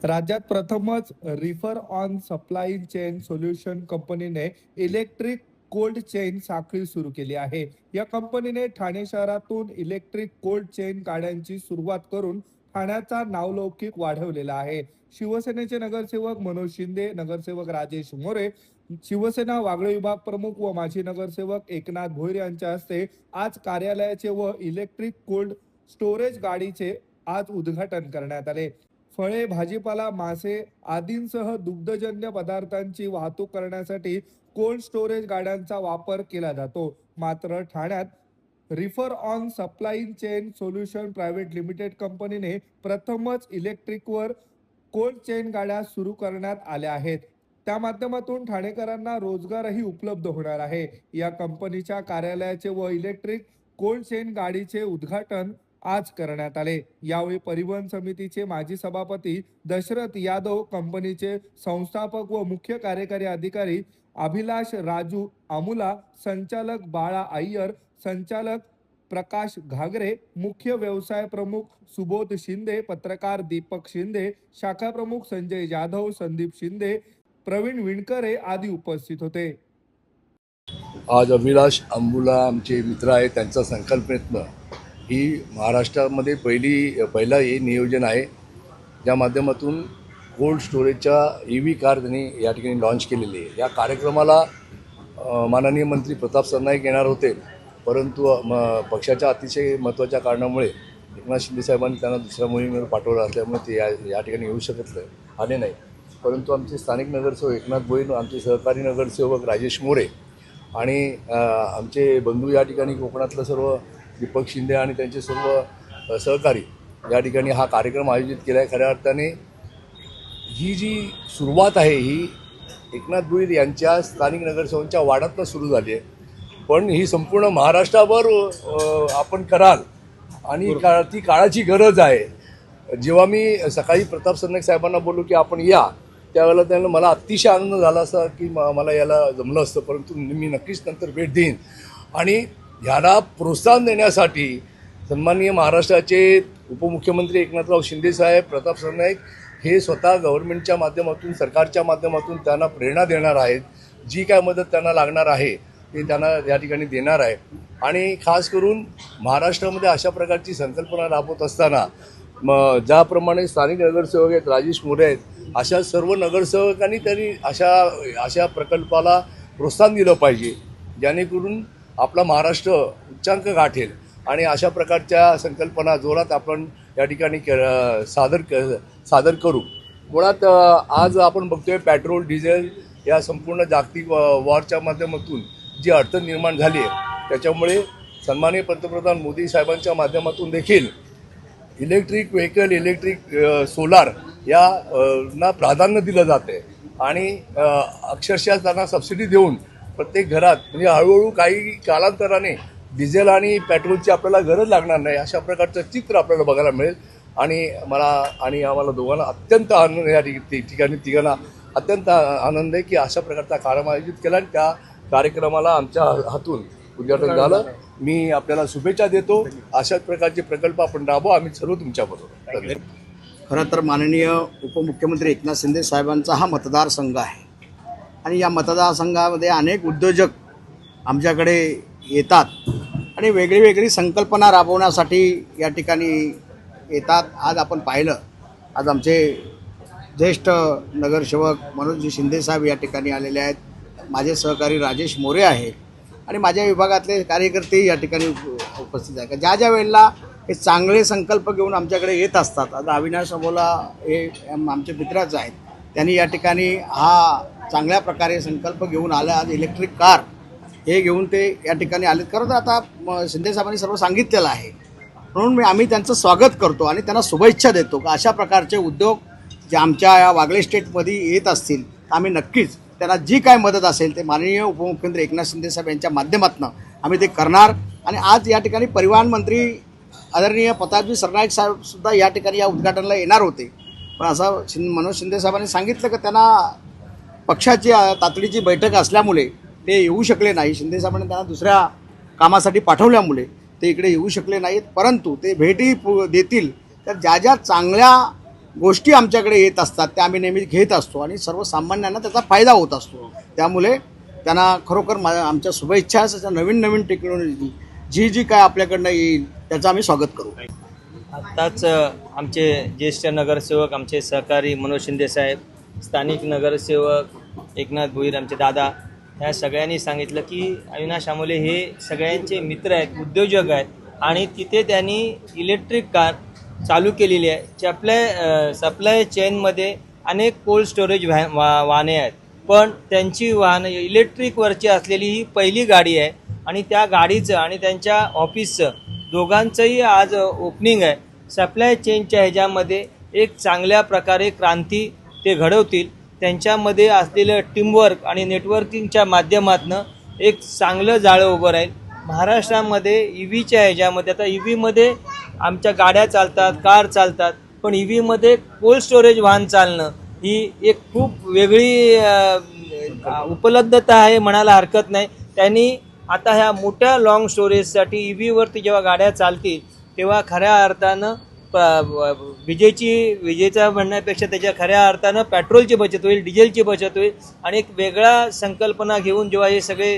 राज्यात प्रथमच refer on supply chain solution कंपनीने इलेक्ट्रिक कोल्ड चेन साखळी सुरू केली आहे. या कंपनीने ठाणे शहरातून इलेक्ट्रिक कोल्ड चेन गाड्यांची सुरुवात करून ठाण्याचा नावलौकिक वाढवलेला आहे. शिवसेनेचे नगरसेवक मनोज शिंदे, नगरसेवक राजेश मोरे, शिवसेना वागळे विभाग प्रमुख व माजी नगरसेवक एकनाथ भोईर यांच्या हस्ते आज कार्यालयाचे व इलेक्ट्रिक कोल्ड स्टोरेज गाडीचे आज उद्घाटन करण्यात आले. फळे, भाजीपाला, मासे आदींसह दुग्धजन्य पदार्थांची वाहतूक करण्यासाठी कोल्ड स्टोरेज गाड्यांचा वापर केला जातो. मात्र ठाण्यात refer on supply chain solution private limited कंपनीने प्रथमच इलेक्ट्रिकवर कोल्ड चेन गाड्या सुरू करण्यात आल्या आहेत. त्या माध्यमातून ठाणेकरांना रोजगारही उपलब्ध होणार आहे. या कंपनीच्या कार्यालयाचे व इलेक्ट्रिक कोल्ड चेन गाडीचे उद्घाटन आज करण्यात आले. यावेळी परिवहन समितीचे माजी सभापती दशरथ यादव, कंपनीचे संस्थापक व मुख्य कार्यकारी अधिकारी अभिलाष राजू अमुला, संचालक बाळा अय्यर, संचालक प्रकाश घागरे, मुख्य व्यवसाय प्रमुख सुबोध शिंदे, पत्रकार दीपक शिंदे, शाखा प्रमुख संजय जाधव, संदीप शिंदे, प्रवीण विणकरे आदी उपस्थित होते. आज अभिलाष अंबुला आमचे मित्र आहेत. त्यांच्या संकल्पनेतनं ही महाराष्ट्रामध्ये पहिला हे नियोजन आहे, ज्या माध्यमातून कोल्ड स्टोरेजच्या EV कार त्यांनी या ठिकाणी लॉन्च केलेली आहे. या कार्यक्रमाला माननीय मंत्री प्रताप सरनाईक येणार होते, परंतु पक्षाच्या अतिशय महत्त्वाच्या कारणामुळे एकनाथ शिंदे साहेबांनी त्यांना दुसऱ्या मोहिमेवर पाठवलं असल्यामुळे ते या ठिकाणी येऊ आले नाही. परंतु आमचे स्थानिक नगरसेवक एकनाथ भोईर, आमचे सहकारी नगरसेवक राजेश मोरे आणि आमचे बंधू या ठिकाणी कोकणातलं सर्व दीपक शिंदे आणि त्यांचे सर्व सहकारी या ठिकाणी हा कार्यक्रम आयोजित केला आहे. खऱ्या अर्थाने ही जी सुरुवात आहे ही एकनाथ भोईर यांच्या स्थानिक नगरसेवकांच्या वाड्यातनं सुरू झाली आहे, पण ही संपूर्ण महाराष्ट्रावर आपण कराल आणि ती काळाची गरज आहे. जेव्हा मी सकाळी प्रताप सरनाईक साहेबांना बोललो की आपण या, त्यावेळेला त्यांना मला अतिशय आनंद झाला असता की मला याला जमलं असतं, परंतु मी नक्कीच नंतर भेट देईन. आणि ह्याला प्रोत्साहन देण्यासाठी सन्माननीय महाराष्ट्राचे उपमुख्यमंत्री एकनाथराव शिंदेसाहेब, प्रताप सरनाईक हे स्वतः गव्हर्नमेंटच्या माध्यमातून, सरकारच्या माध्यमातून त्यांना प्रेरणा देणार आहेत. जी काय मदत त्यांना लागणार आहे ते त्यांना या ठिकाणी देणार आहे. आणि खास करून महाराष्ट्रामध्ये अशा प्रकारची संकल्पना राबवत असताना ज्याप्रमाणे स्थानिक नगरसेवक आहेत, राजेश मोरे आहेत, अशा सर्व नगरसेवकांनी त्यांनी अशा प्रकल्पाला प्रोत्साहन दिलं पाहिजे, जेणेकरून आपला महाराष्ट्र उच्चांक गाठेल. आणि अशा प्रकारच्या संकल्पना जोरात आपण या ठिकाणी सादर करू. मुळात आज आपण बघतोय पेट्रोल, डिझेल या संपूर्ण जागतिक वॉरच्या माध्यमातून जी अडचण निर्माण झाली आहे, त्याच्यामुळे सन्माननीय पंतप्रधान मोदी साहेबांच्या माध्यमातून देखील इलेक्ट्रिक व्हेकल, इलेक्ट्रिक सोलार या ना प्राधान्य दिलं जाते आणि अक्षरशः त्यांना सबसिडी देऊन प्रत्येक घरात म्हणजे हळूहळू काही कालांतराने डिझेल आणि पेट्रोलची आपल्याला गरज लागणार नाही, अशा प्रकारचं चित्र आपल्याला बघायला मिळेल. आणि आम्हाला दोघांना अत्यंत आनंद या ठिकाणी तिघांना अत्यंत आनंद आहे की अशा प्रकारचा कार्यक्रम आयोजित केला आणि त्या कार्यक्रमाला आमच्या हातून उद्घाटन झालं. मी आपल्याला शुभेच्छा देतो. अशाच प्रकारचे प्रकल्प आपण राबवू, आम्ही सर्व तुमच्याबरोबर. खरं तर माननीय उपमुख्यमंत्री एकनाथ शिंदे साहेबांचा हा मतदारसंघ आहे आणि या मतदारसंघामध्ये अनेक उद्योजक आमच्याकडे येतात आणि वेगळी संकल्पना राबवण्यासाठी या ठिकाणी येतात. आज आपण पाहिलं, आज आमचे ज्येष्ठ नगरसेवक मनोज शिंदे साहेब या ठिकाणी आलेले आहेत, माझे सहकारी राजेश मोरे आहेत आणि माझ्या विभागातले कार्यकर्ते या ठिकाणी उपस्थित आहेत. ज्या वेळेला हे चांगले संकल्प घेऊन आमच्याकडे येत असतात. आता अविनाश अबोला हे आमचे मित्रच आहेत, त्यांनी या ठिकाणी हा चांगल्या प्रकारे संकल्प घेऊन आला. आज इलेक्ट्रिक कार हे घेऊन ते या ठिकाणी आले. खरं तर आता शिंदे साहेबांनी सर्व सांगितलेलं आहे, म्हणून आम्ही त्यांचं स्वागत करतो आणि त्यांना शुभेच्छा देतो की अशा प्रकारचे उद्योग जे आमच्या या वागळे स्टेटमध्ये येत असतील तर आम्ही नक्कीच त्यांना जी काय मदत असेल ते माननीय उपमुख्यमंत्री एकनाथ शिंदे साहेब यांच्या माध्यमातून आम्ही ते करणार. आणि आज या ठिकाणी परिवहन मंत्री आदरणीय प्रतापजी सरनाईक साहेबसुद्धा या ठिकाणी या उद्घाटनाला येणार होते, पण असं मनोज शिंदे साहेबांनी सांगितलं की त्यांना पक्षाची तातडीची बैठक असल्यामुळे ते येऊ शकले नाही. शिंदे साहेबांनी त्यांना दुसऱ्या कामासाठी पाठवल्यामुळे ते इकडे येऊ शकले नाहीत, परंतु ते भेटी देतील तर ज्या चांगल्या गोष्टी आमच्याकडे येत असतात त्या आम्ही नेहमी घेत असतो आणि सर्वसामान्यांना त्याचा फायदा होत असतो. त्यामुळे त्यांना खरोखर आमच्या शुभेच्छा. नवीन नवीन टेक्नॉलॉजी जी काय आपल्याकडनं येईल त्याचं आम्ही स्वागत करू. आत्ताच आमचे ज्येष्ठ नगरसेवक आमचे सहकारी मनोज शिंदे साहेब, स्थानिक नगरसेवक एकनाथ भोईर आमचे दादा, ह्या सगळ्यांनी सांगितलं की अविनाश आमोले हे सगळ्यांचे मित्र आहेत, उद्योजक आहेत आणि तिथे त्यांनी इलेक्ट्रिक कार चालू केलेली आहे. सप्लाय चेनमध्ये अनेक कोल्ड स्टोरेज वाहने आहेत, पण त्यांची वाहनं इलेक्ट्रिकवरची असलेली ही पहिली गाडी आहे आणि त्या गाडीचं आणि त्यांच्या ऑफिसचं दोघांचंही आज ओपनिंग आहे. सप्लाय चेनच्या ह्याच्यामध्ये एक चांगल्या प्रकारे क्रांती ते घडवतील. त्यांच्यामध्ये असलेलं टीमवर्क आणि नेटवर्किंगच्या माध्यमातून एक चांगलं जाळं उभं राहील. महाराष्ट्रामध्ये EVच्या ह्याच्यामध्ये आता EVमध्ये आमच्या गाड्या चालतात, कार चालतात, पण EVमध्ये कोल्ड स्टोरेज वाहन चालणं ही एक खूप वेगळी उपलब्धता आहे म्हणायला हरकत नाही. त्यांनी आता ह्या मोठ्या लॉंग स्टोरेजसाठी EVवरती जेव्हा गाड्या चालतील तेव्हा खऱ्या अर्थानं विजेचा म्हणण्यापेक्षा त्याच्या खऱ्या अर्थानं पेट्रोलची बचत होईल, डिझेलची बचत होईल आणि एक वेगळा संकल्पना घेऊन जेव्हा हे सगळे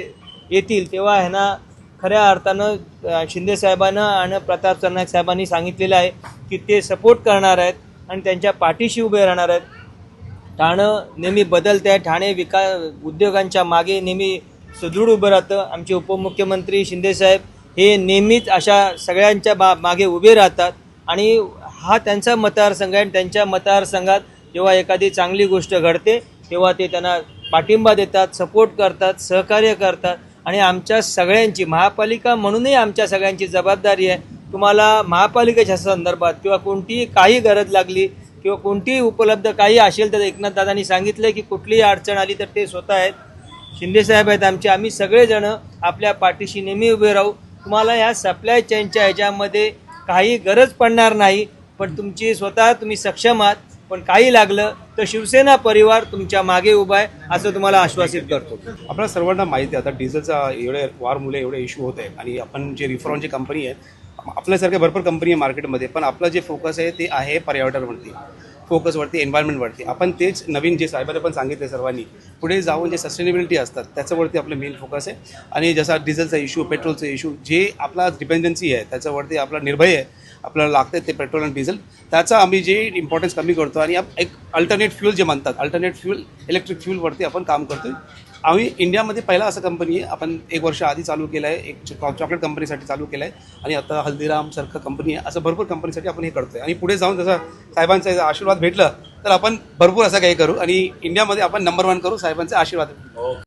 येतील तेव्हा ह्यांना खऱ्या अर्थानं शिंदे साहेबांना आणि प्रताप सरनाईक साहेबांनी सांगितलेलं आहे की ते सपोर्ट करणार आहेत आणि त्यांच्या पाठीशी उभे राहणार आहेत. ठाणं नेहमी बदलत आहे, ठाणे उद्योगांच्या मागे नेहमी सुदृढ उभं राहतं. आमचे उपमुख्यमंत्री शिंदेसाहेब हे नेहमीच अशा सगळ्यांच्या मागे उभे राहतात आणि हा त्यांचा मतदारसंघ आहे आणि त्यांच्या मतदारसंघात जेव्हा एखादी चांगली गोष्ट घडते तेव्हा ते त्यांना पाठिंबा देतात, सपोर्ट करतात, सहकार्य करतात आणि आमच्या सगळ्यांची महापालिका म्हणूनही आमच्या सगळ्यांची जबाबदारी आहे. तुम्हाला महापालिकेच्या संदर्भात किंवा कोणतीही काही गरज लागली किंवा कोणतीही उपलब्ध काही असेल तर एकनाथदादांनी सांगितलं की कुठलीही अडचण आली तर ते स्वतः आहेत, शिंदेसाहेब आहेत आमचे. आम्ही सगळेजणं आपल्या पाठीशी नेहमी उभे राहू. तुम्हाला ह्या सप्लाय चेनच्या ह्याच्यामध्ये काही गरज पडणार नाही, पण तुम्ही सक्षम आहात. पण काही लागलं तर शिवसेना परिवार तुमच्या मागे उभा आहे असं तुम्हाला आश्वासित करतो. आपल्याला सर्वांना माहिती आहे आता डिझेलचा एवढे वॉरमुळे एवढे इश्यू होत आहे आणि आपण जे रिफरॉनची कंपनी आहे, आपल्यासारख्या भरपूर कंपनी आहे मार्केटमध्ये, पण आपलं जे फोकस आहे ते आहे पर्यावरणावरती, फोकसवरती, एन्व्हायरमेंटवरती. आपण तेच नवीन जे साहेबांनी पण सांगितले सर्वांनी पुढे जाऊन जे सस्टेनेबिलिटी असतात त्याच्यावरती आपलं मेन फोकस आहे. आणि जसा डिझेलचा इश्यू, पेट्रोलचा इश्यू, जे आपला डिपेंडन्सी आहे त्याच्यावरती आपला निर्भय आहे, आपल्याला लागतं ते पेट्रोल आणि डिझेल, त्याचा आम्ही जे इम्पॉर्टन्स कमी करतो आणि एक अल्टरनेट फ्यूल जे म्हणतात, अल्टरनेट फ्यूल इलेक्ट्रिक फ्यूलवरती आपण काम करतो. आम्ही इंडियामध्ये पहिला असं कंपनी आहे, आपण 1 वर्ष आधी चालू केलं आहे, एक चॉकलेट कंपनीसाठी चालू केलं आहे आणि आता हल्दीरामसारखं कंपनी आहे, असं भरपूर कंपनीसाठी आपण हे करतो आहे. आणि पुढे जाऊन जसं साहेबांचा आशीर्वाद भेटलं तर आपण भरपूर असं काही करू आणि इंडियामध्ये आपण नंबर 1 करू साहेबांचे आशीर्वाद.